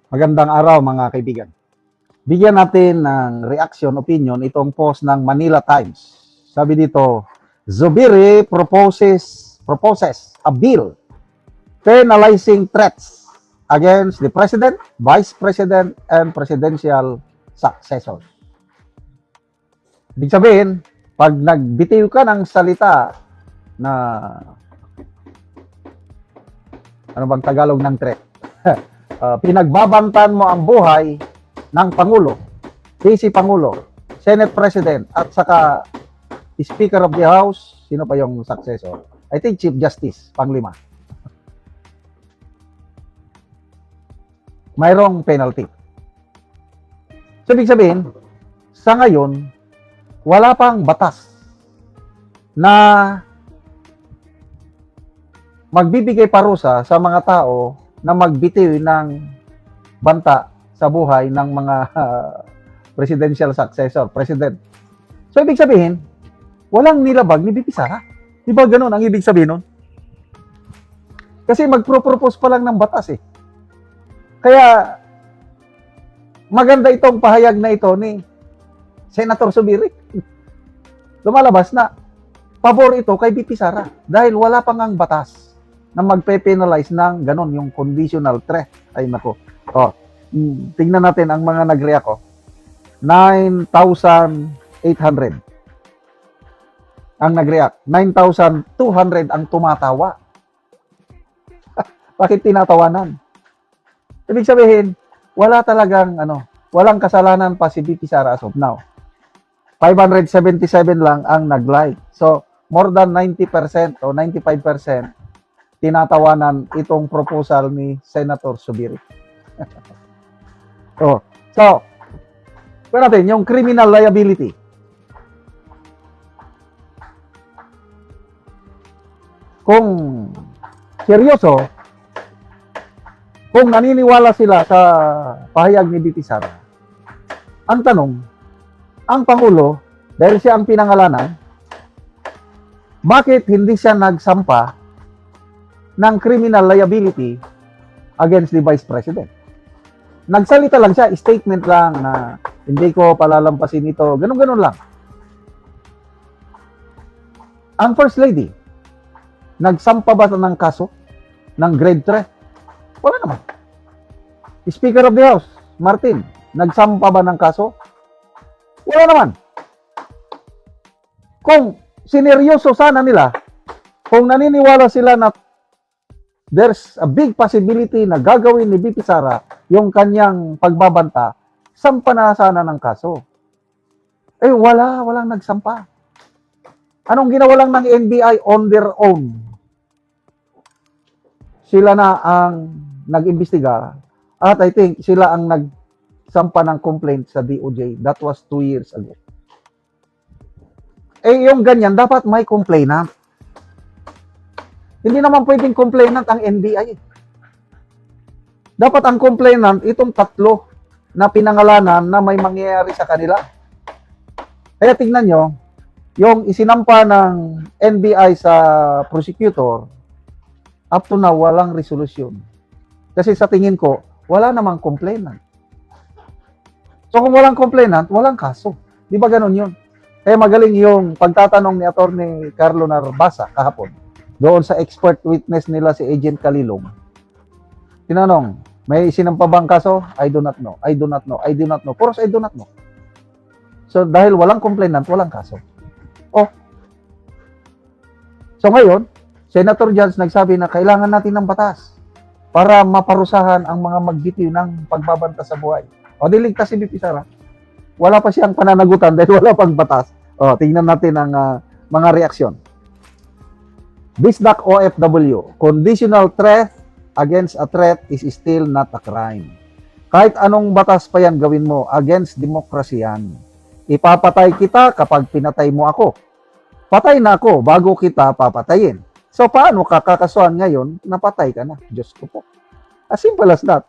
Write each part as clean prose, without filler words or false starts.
Magandang araw mga kaibigan. Bigyan natin ng reaction, opinion itong post ng Manila Times. Sabi dito, Zubiri proposes a bill penalizing threats against the President, Vice President, and Presidential successors. Ibig sabihin, pag nagbitiw ka ng salita na ano bang Tagalog ng threat? Pinagbabantan mo ang buhay ng Pangulo, Vice Pangulo, Senate President, at saka Speaker of the House, sino pa yung successor? I think Chief Justice, panglima. Mayroong penalty. So, ibig sabihin, sa ngayon, wala pang batas na magbibigay parusa sa mga tao na magbitiw ng banta sa buhay ng mga presidential successor, president. So, ibig sabihin, walang nilabag ni BP Sara. Di ba ganun ang ibig sabihin nun? Kasi magpropose pa lang ng batas eh. Kaya, maganda itong pahayag na ito ni Senator Zubiri. Lumalabas na, pabor ito kay BP Sara dahil wala pang ang batas na magpe-penalize ng ganon, yung conditional threat. Ay nako. Tingnan natin ang mga nag-react ko. 9,800 ang nag-react. 9,200 ang tumatawa. Bakit tinatawanan? Ibig sabihin, wala talagang walang kasalanan pa si BP Sara as of now. 577 lang ang nag-like. So, more than 90% o 95% tinatawanan itong proposal ni Senator Zubiri. So, kaya natin, yung criminal liability. Kung seryoso, kung naniniwala sila sa pahayag ni BP Sara, ang tanong, ang Pangulo, dahil siya ang pinangalanan, bakit hindi siya nagsampa ng criminal liability against the Vice President? Nagsalita lang siya, statement lang na hindi ko palalampasin ito, ganun-ganun lang. Ang First Lady, nagsampa ba ng kaso ng grave threat? Wala naman. Speaker of the House, Martin, nagsampa ba ng kaso? Wala naman. Kung sineryoso sana nila, kung naniniwala sila na there's a big possibility na gagawin ni BP Sara yung kanyang pagbabanta, sampa na sana ng kaso. Eh, walang nagsampa. Anong ginawa lang ng NBI on their own? Sila na ang nag-imbestiga at I think sila ang nagsampa ng complaint sa DOJ. That was 2 years ago. Eh, yung ganyan, dapat may complainant. Hindi naman pwedeng complainant ang NBI. Dapat ang complainant, itong tatlo na pinangalanan na may mangyayari sa kanila. Kaya tingnan nyo, yung isinampa ng NBI sa prosecutor, up to now, walang resolusyon. Kasi sa tingin ko, wala namang complainant. So kung walang complainant, walang kaso. Di ba ganun yun? Kaya magaling yung pagtatanong ni Atty. Carlo Narbasa kahapon doon sa expert witness nila si Agent Kalilong. Tinanong, may sinampa bang kaso? I do not know. I do not know. I do not know. Puros I do not know. So dahil walang complainant, walang kaso. So ngayon, Senator Jans nagsabi na kailangan natin ng batas para maparusahan ang mga magbitiw ng pagbabanta sa buhay. O diligtas si BP Sara. Wala pa siyang pananagutan dahil wala pang batas. Tingnan natin ang mga reaksyon. Bisdak OFW, conditional threat against a threat is still not a crime. Kahit anong batas pa yan gawin mo, against democracy yan. Ipapatay kita kapag pinatay mo ako. Patay na ako bago kita papatayin. So paano kakakasuhan ngayon na patay ka na? Diyos ko po. As simple as that.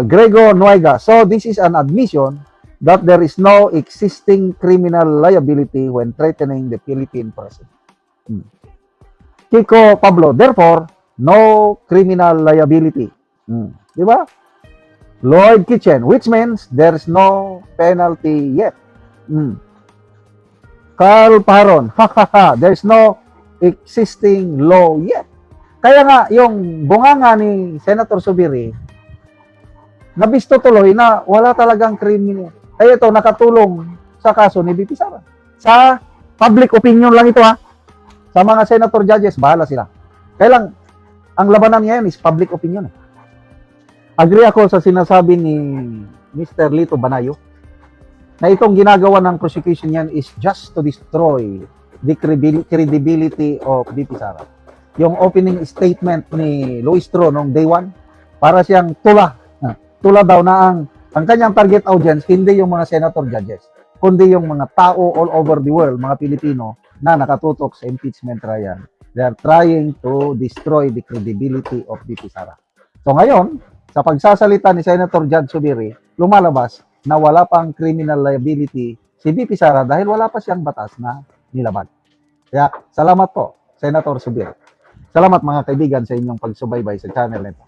Grego Nuega, so this is an admission that there is no existing criminal liability when threatening the Philippine President. Kiko Pablo, therefore, no criminal liability. Di ba? Lloyd Kitchen, which means there's no penalty yet. Mm. Carl Paron, ha ha ha, there's no existing law yet. Kaya nga, yung bunganga ni Senator Subiri, nabisto tuloy na wala talagang krimen. Kaya ito, nakatulong sa kaso ni BP Sara. Sa public opinion lang ito ha. Sa mga senator judges, bahala sila. Kaya lang, ang labanan ngayon is public opinion. Agree ako sa sinasabi ni Mr. Lito Banayo na itong ginagawa ng prosecution yan is just to destroy the credibility of BP Sara. Yung opening statement ni Luis Tro noong day 1, para siyang tula daw na ang kanyang target audience hindi yung mga senator judges, kundi yung mga tao all over the world, mga Pilipino na nakatutok sa impeachment trial. They are trying to destroy the credibility of BP Sara. So ngayon, sa pagsasalita ni Senator Judge Subiri, lumalabas na wala pang criminal liability si BP Sara dahil wala pa siyang batas na nilaban. Kaya salamat po, Senator Subiri. Salamat mga kaibigan sa inyong pagsubaybay sa channel nito.